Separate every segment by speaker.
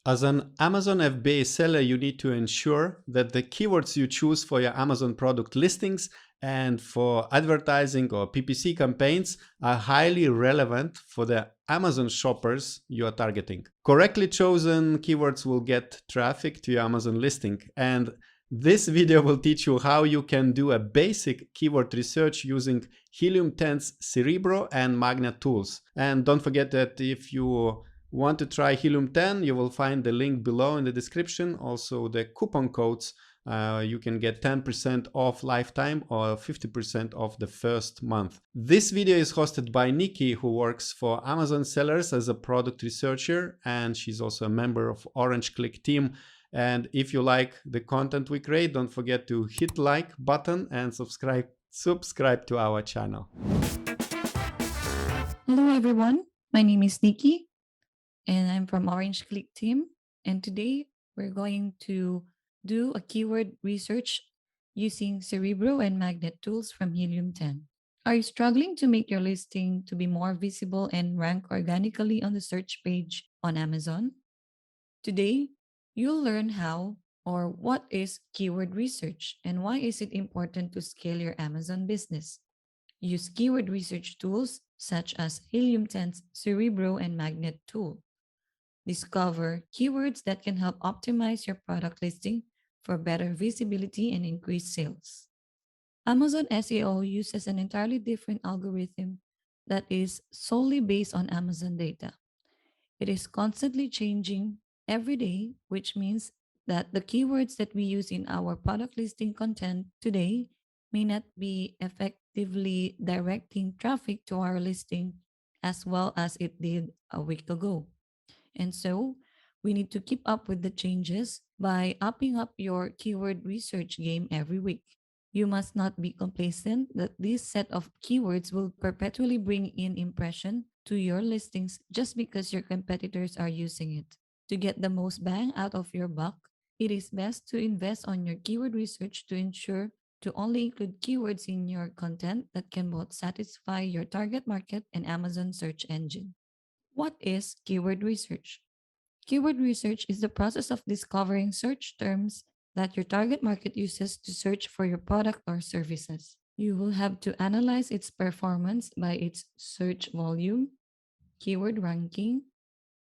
Speaker 1: As an Amazon FBA seller, you need to ensure that the keywords you choose for your Amazon product listings and for advertising or PPC campaigns are highly relevant for the Amazon shoppers you are targeting. Correctly chosen keywords will get traffic to your Amazon listing, and this video will teach you how you can do a basic keyword research using Helium 10's Cerebro and Magnet tools. And don't forget that if you want to try Helium 10, you will find the link below in the description. Also the coupon codes, you can get 10% off lifetime or 50% off the first month. This video is hosted by Nikki, who works for Amazon sellers as a product researcher, and she's also a member of Orange Click team. And if you like the content we create, don't forget to hit like button and subscribe to our channel.
Speaker 2: Hello everyone, my name is Nikki and I'm from Orange Click team, and today we're going to do a keyword research using Cerebro and Magnet tools from Helium 10. Are you struggling to make your listing to be more visible and rank organically on the search page on Amazon? Today, you'll learn how or what is keyword research and why is it important to scale your Amazon business. Use keyword research tools such as Helium 10's Cerebro and Magnet tool. Discover keywords that can help optimize your product listing for better visibility and increased sales. Amazon SEO uses an entirely different algorithm that is solely based on Amazon data. It is constantly changing every day, which means that the keywords that we use in our product listing content today may not be effectively directing traffic to our listing as well as it did a week ago. And so we need to keep up with the changes by upping up your keyword research game every week. You must not be complacent that this set of keywords will perpetually bring in impression to your listings just because your competitors are using it. To get the most bang out of your buck, it is best to invest on your keyword research to ensure to only include keywords in your content that can both satisfy your target market and Amazon search engine. What is keyword research? Keyword research is the process of discovering search terms that your target market uses to search for your product or services. You will have to analyze its performance by its search volume, keyword ranking,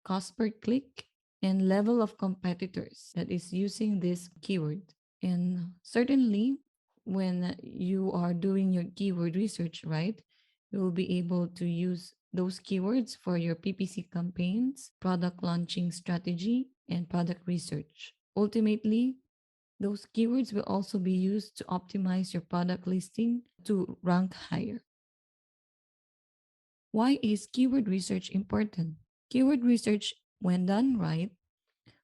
Speaker 2: cost per click, and level of competitors that is using this keyword. And certainly, when you are doing your keyword research, right, you will be able to use those keywords for your PPC campaigns, product launching strategy, and product research. Ultimately, those keywords will also be used to optimize your product listing to rank higher. Why is keyword research important? Keyword research, when done right,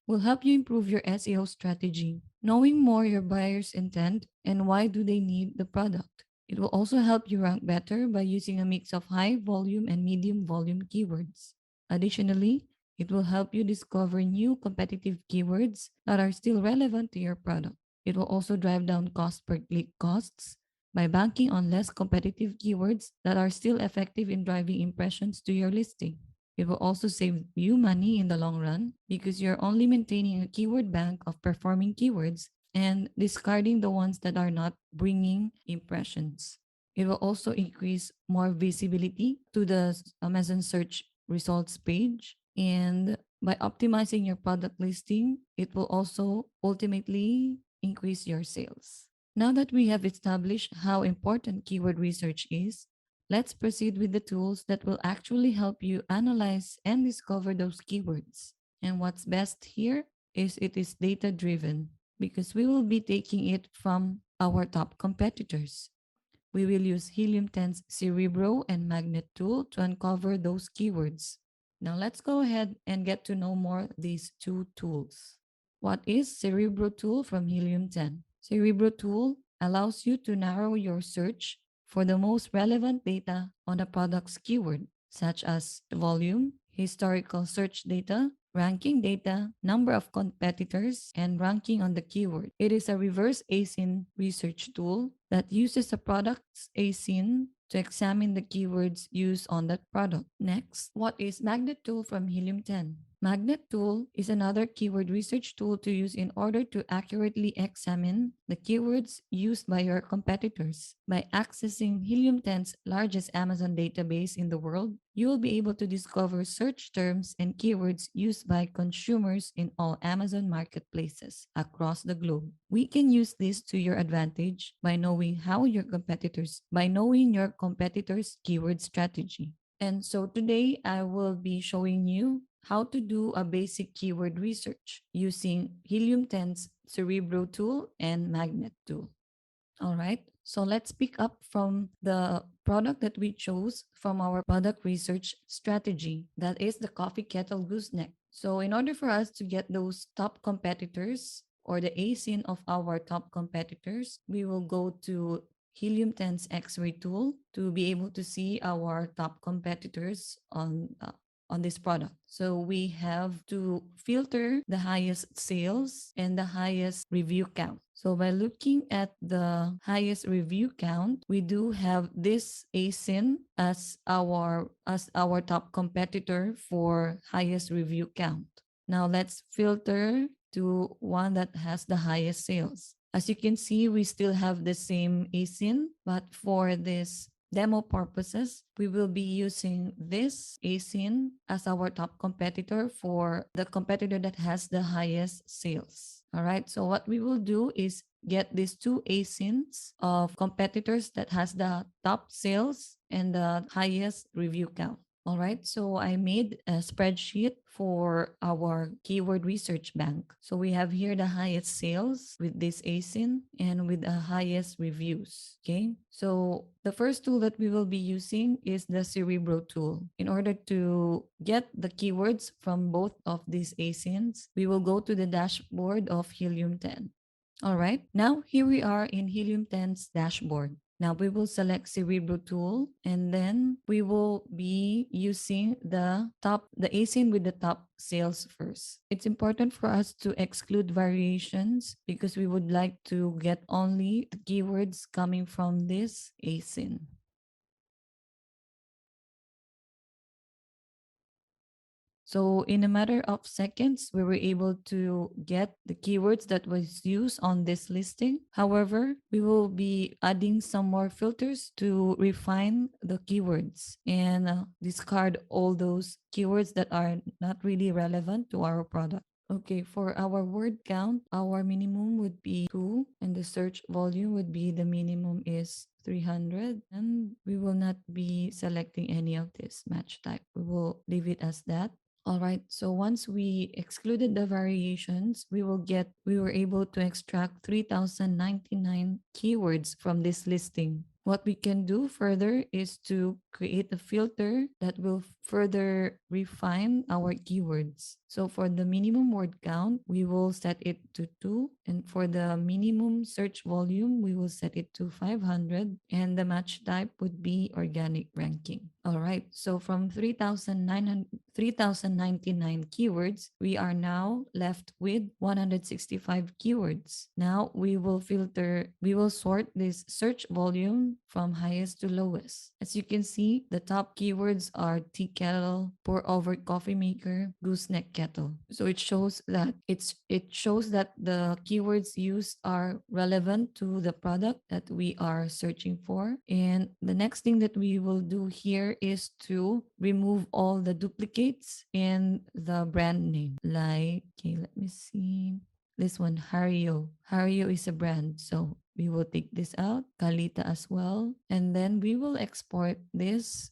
Speaker 2: will help you improve your SEO strategy, knowing more your buyer's intent and why do they need the product. It will also help you rank better by using a mix of high volume and medium volume keywords. Additionally, it will help you discover new competitive keywords that are still relevant to your product. It will also drive down cost per click costs by banking on less competitive keywords that are still effective in driving impressions to your listing. It will also save you money in the long run because you're only maintaining a keyword bank of performing keywords and discarding the ones that are not bringing impressions. It will also increase more visibility to the Amazon search results page. And by optimizing your product listing, it will also ultimately increase your sales. Now that we have established how important keyword research is, let's proceed with the tools that will actually help you analyze and discover those keywords. And what's best here is it is data driven because we will be taking it from our top competitors. We will use Helium 10's Cerebro and Magnet tool to uncover those keywords. Now let's go ahead and get to know more these two tools. What is Cerebro tool from Helium 10? Cerebro tool allows you to narrow your search for the most relevant data on a product's keyword, such as volume, historical search data, ranking data, number of competitors, and ranking on the keyword. It is a reverse ASIN research tool that uses a product's ASIN to examine the keywords used on that product. Next, what is Magnet tool from Helium 10? Magnet tool is another keyword research tool to use in order to accurately examine the keywords used by your competitors. By accessing Helium 10's largest Amazon database in the world, you will be able to discover search terms and keywords used by consumers in all Amazon marketplaces across the globe. We can use this to your advantage by knowing your competitors' keyword strategy. And so today I will be showing you how to do a basic keyword research using Helium 10's Cerebro tool and Magnet tool. All right. So let's pick up from the product that we chose from our product research strategy. That is the coffee kettle gooseneck. So in order for us to get those top competitors or the ASIN of our top competitors, we will go to Helium 10's X-ray tool to be able to see our top competitors on this product. So we have to filter the highest sales and the highest review count. So by looking at the highest review count, we do have this ASIN as our top competitor for highest review count. Now let's filter to one that has the highest sales. As you can see, we still have the same ASIN, but for this demo purposes, we will be using this ASIN as our top competitor for the competitor that has the highest sales. All right, so what we will do is get these two ASINs of competitors that has the top sales and the highest review count. All right, so I made a spreadsheet for our keyword research bank. So we have here the highest sales with this ASIN and with the highest reviews. Okay, so the first tool that we will be using is the Cerebro tool. In order to get the keywords from both of these ASINs, we will go to the dashboard of Helium 10. All right, now here we are in Helium 10's dashboard. Now we will select Cerebro tool and then we will be using the ASIN with the top sales first. It's important for us to exclude variations because we would like to get only the keywords coming from this ASIN. So in a matter of seconds, we were able to get the keywords that was used on this listing. However, we will be adding some more filters to refine the keywords and discard all those keywords that are not really relevant to our product. Okay, for our word count, our minimum would be 2 and the search volume would be the minimum is 300, and we will not be selecting any of this match type. We will leave it as that. All right, so once we excluded the variations, we were able to extract 3,099 keywords from this listing. What we can do further is to create a filter that will further refine our keywords. So for the minimum word count, we will set it to 2. And for the minimum search volume, we will set it to 500. And the match type would be organic ranking. All right, so from 3,099 keywords, we are now left with 165 keywords. Now we will sort this search volume from highest to lowest. As you can see, the top keywords are tea kettle, pour over coffee maker, gooseneck kettle. So it shows that the keywords used are relevant to the product that we are searching for. And the next thing that we will do here is to remove all the duplicates in the brand name. Like, okay, let me see. This one, Hario. Hario is a brand. So we will take this out, Kalita as well. And then we will export data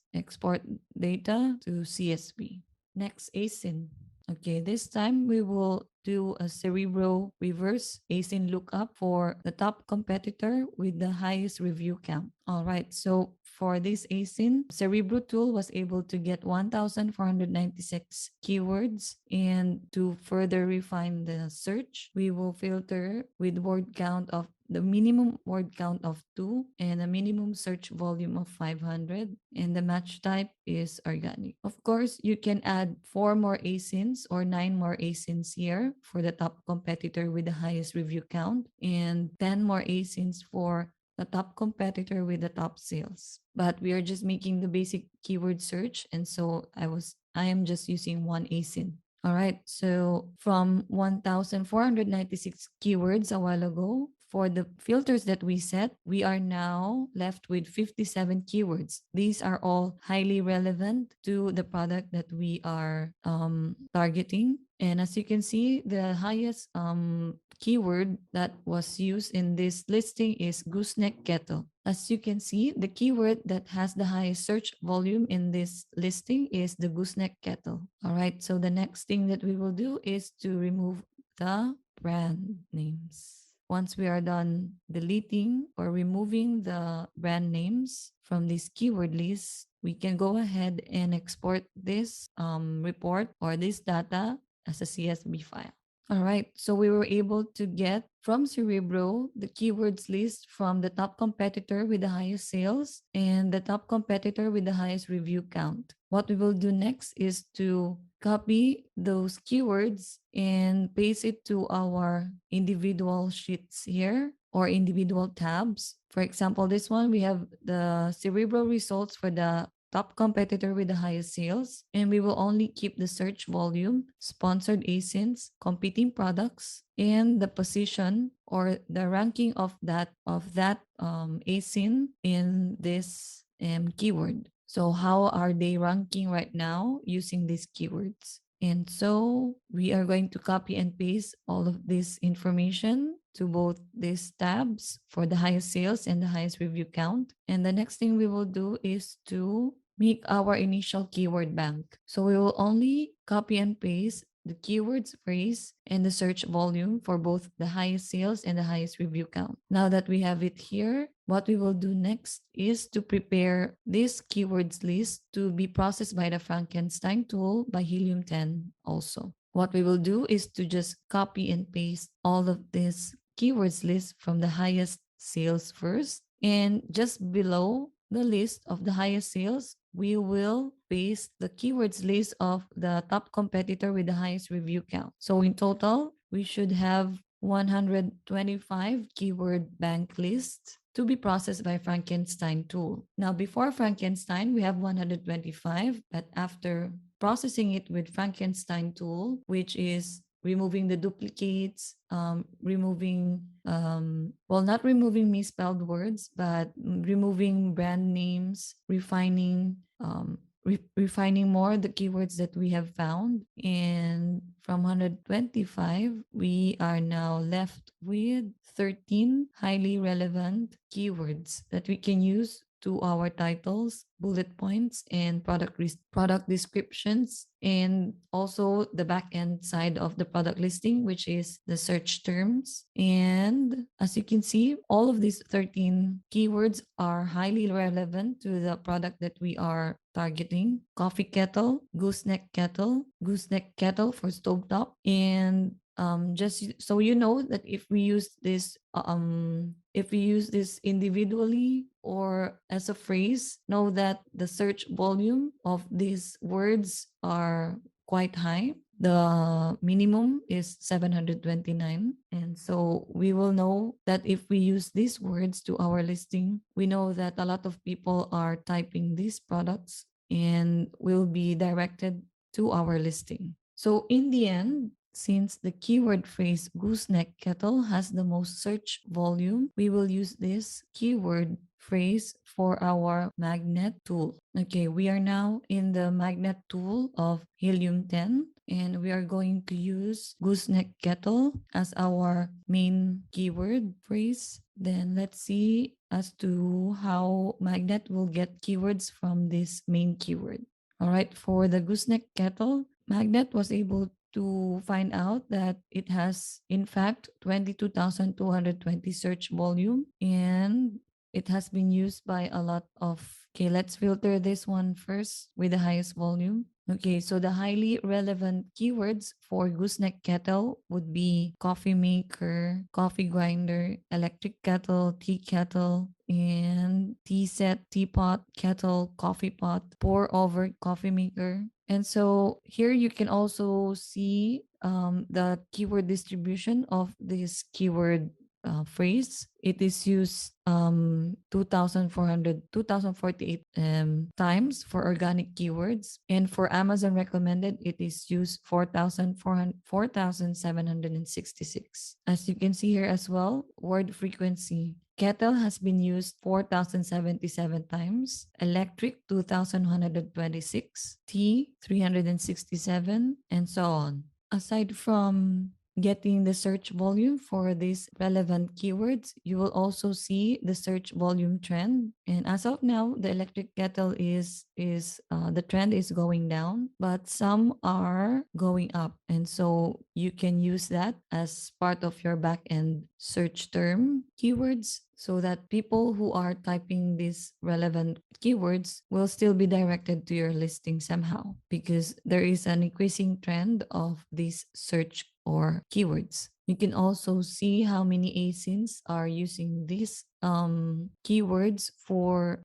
Speaker 2: to CSV. Next, ASIN. Okay, this time we will do a Cerebro reverse ASIN lookup for the top competitor with the highest review count. All right, so for this ASIN, Cerebro tool was able to get 1,496 keywords. And to further refine the search, we will filter with word count of the minimum word count of 2 and a minimum search volume of 500, and the match type is organic. Of course, you can add 4 more ASINs or 9 more ASINs here for the top competitor with the highest review count and 10 more ASINs for the top competitor with the top sales. But we are just making the basic keyword search, and so I am just using one ASIN. All right, so from 1,496 keywords a while ago, for the filters that we set, we are now left with 57 keywords. These are all highly relevant to the product that we are targeting. And as you can see, the highest keyword that was used in this listing is gooseneck kettle. As you can see, the keyword that has the highest search volume in this listing is the gooseneck kettle. All right, so the next thing that we will do is to remove the brand names. Once we are done deleting or removing the brand names from this keyword list, we can go ahead and export this report or this data as a CSV file. All right, so we were able to get from Cerebro the keywords list from the top competitor with the highest sales and the top competitor with the highest review count. What we will do next is to copy those keywords and paste it to our individual sheets here or individual tabs. For example, this one, we have the Cerebro results for the top competitor with the highest sales, and we will only keep the search volume, sponsored ASINs, competing products, and the position or the ranking of that ASIN in this keyword. So how are they ranking right now using these keywords? And so we are going to copy and paste all of this information to both these tabs for the highest sales and the highest review count. And the next thing we will do is to make our initial keyword bank. So we will only copy and paste the keywords phrase and the search volume for both the highest sales and the highest review count. Now that we have it here, what we will do next is to prepare this keywords list to be processed by the Frankenstein tool by Helium 10 also. What we will do is to just copy and paste all of this keywords list from the highest sales first, and just below the list of the highest sales, we will paste the keywords list of the top competitor with the highest review count. So in total, we should have 125 keyword bank lists to be processed by Frankenstein tool. Now, before Frankenstein, we have 125, but after processing it with Frankenstein tool, which is removing the duplicates, not removing misspelled words, but removing brand names, refining more the keywords that we have found. And from 125, we are now left with 13 highly relevant keywords that we can use to our titles, bullet points, and product descriptions, and also the back end side of the product listing, which is the search terms. And as you can see, all of these 13 keywords are highly relevant to the product that we are targeting: coffee kettle, gooseneck kettle for stovetop, and just so you know that if we use this individually or as a phrase, know that the search volume of these words are quite high. The minimum is 729. And so we will know that if we use these words to our listing, we know that a lot of people are typing these products and will be directed to our listing. So in the end, since the keyword phrase gooseneck kettle has the most search volume, we will use this keyword phrase for our magnet tool. Okay, we are now in the magnet tool of Helium 10, and we are going to use gooseneck kettle as our main keyword phrase. Then let's see as to how Magnet will get keywords from this main keyword. All right, for the gooseneck kettle, Magnet was able to find out that it has, in fact, 22,220 search volume, and it has been used by a lot of. Okay, let's filter this one first with the highest volume. Okay, so the highly relevant keywords for gooseneck kettle would be coffee maker, coffee grinder, electric kettle, tea kettle, and tea set, teapot, kettle, coffee pot, pour over coffee maker. And so here you can also see the keyword distribution of this keyword phrase. It is used 2,448 times for organic keywords. And for Amazon recommended, it is used 4,766. As you can see here as well, word frequency. Kettle has been used 4,077 times, electric 2,126, tea 367, and so on. Aside from getting the search volume for these relevant keywords, you will also see the search volume trend. And as of now, the electric kettle is the trend is going down, but some are going up. And so you can use that as part of your back-end search term keywords so that people who are typing these relevant keywords will still be directed to your listing somehow, because there is an increasing trend of these search or keywords. You can also see how many ASINs are using these keywords for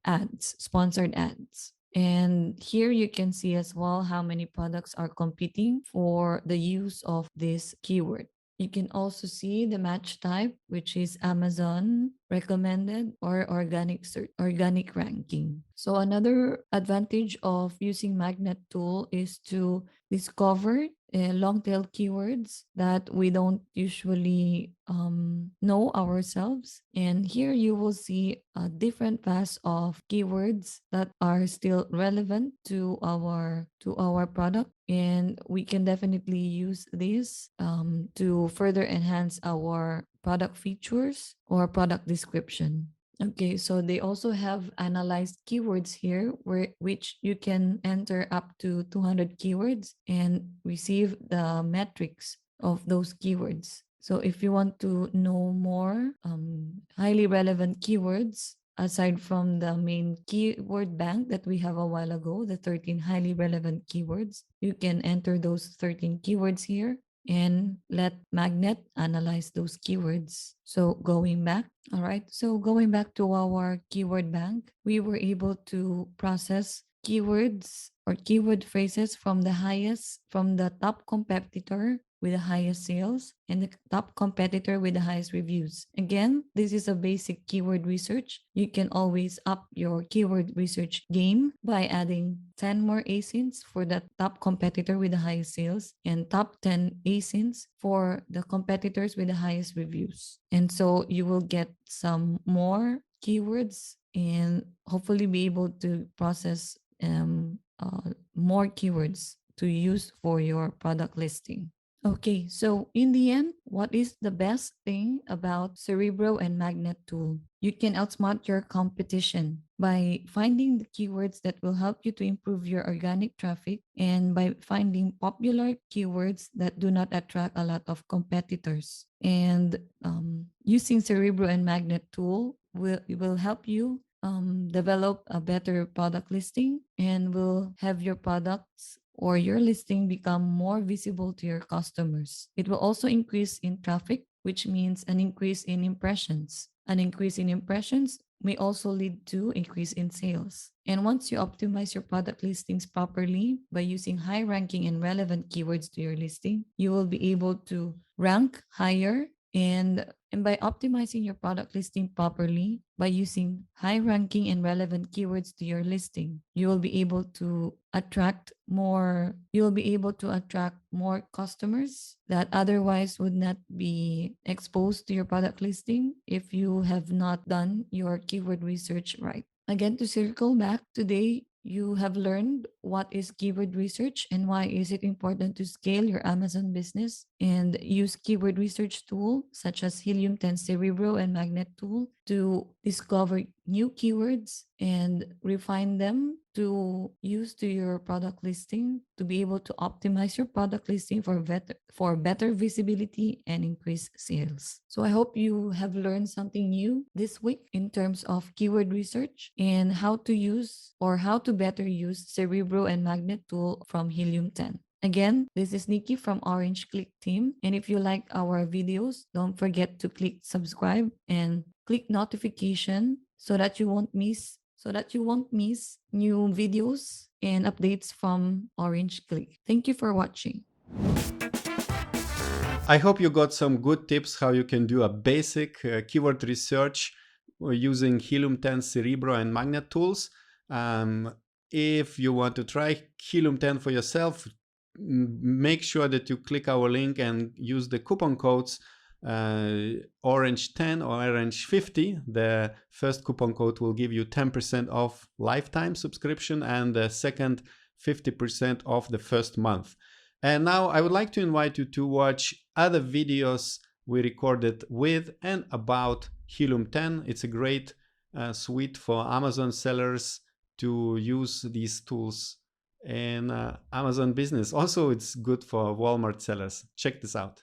Speaker 2: ads, sponsored ads. And here you can see as well how many products are competing for the use of this keyword. You can also see the match type, which is Amazon recommended or organic search, organic ranking. So another advantage of using Magnet tool is to discover long tail keywords that we don't usually know ourselves. And here you will see a different pass of keywords that are still relevant to our product, and we can definitely use this to further enhance our product features or product description. Okay, so they also have analyzed keywords here which you can enter up to 200 keywords and receive the metrics of those keywords. So if you want to know more highly relevant keywords, aside from the main keyword bank that we have a while ago, the 13 highly relevant keywords, you can enter those 13 keywords here and let Magnet analyze those keywords. So going back, all right. So going back to our keyword bank, we were able to process keywords or keyword phrases from the top competitor with the highest sales and the top competitor with the highest reviews. Again, this is a basic keyword research. You can always up your keyword research game by adding 10 more ASINs for the top competitor with the highest sales and top 10 ASINs for the competitors with the highest reviews. And so you will get some more keywords and hopefully be able to process more keywords to use for your product listing. Okay, so in the end, what is the best thing about Cerebro and Magnet tool? You can outsmart your competition by finding the keywords that will help you to improve your organic traffic and by finding popular keywords that do not attract a lot of competitors. And using Cerebro and Magnet tool will help you develop a better product listing and will have your products or your listing become more visible to your customers. It will also increase in traffic, which means an increase in impressions. An increase in impressions may also lead to increase in sales. And once you optimize your product listings properly by using high ranking and relevant keywords to your listing, you will be able to rank higher. And by optimizing your product listing properly by using high ranking and relevant keywords to your listing, you will be able to attract more customers that otherwise would not be exposed to your product listing if you have not done your keyword research right. Again, to circle back, today you have learned what is keyword research and why is it important to scale your Amazon business and use keyword research tool such as Helium 10 Cerebro and Magnet tool to discover new keywords and refine them to use to your product listing to be able to optimize your product listing for better visibility and increase sales. So I hope you have learned something new this week in terms of keyword research and how to use or how to better use Cerebro and Magnet tool from Helium 10. Again, this is Nikki from Orange Click team. And if you like our videos, don't forget to click subscribe and click notification so that you won't miss new videos and updates from Orange Click. Thank you for watching.
Speaker 1: I hope you got some good tips how you can do a basic keyword research using Helium 10 Cerebro and Magnet tools. If you want to try Helium 10 for yourself, make sure that you click our link and use the coupon codes Orange 10 or Orange 50. The first coupon code will give you 10% off lifetime subscription, and the second 50% off the first month. And now I would like to invite you to watch other videos we recorded with and about Helium 10. It's a great suite for Amazon sellers to use these tools in Amazon business. Also, it's good for Walmart sellers. Check this out.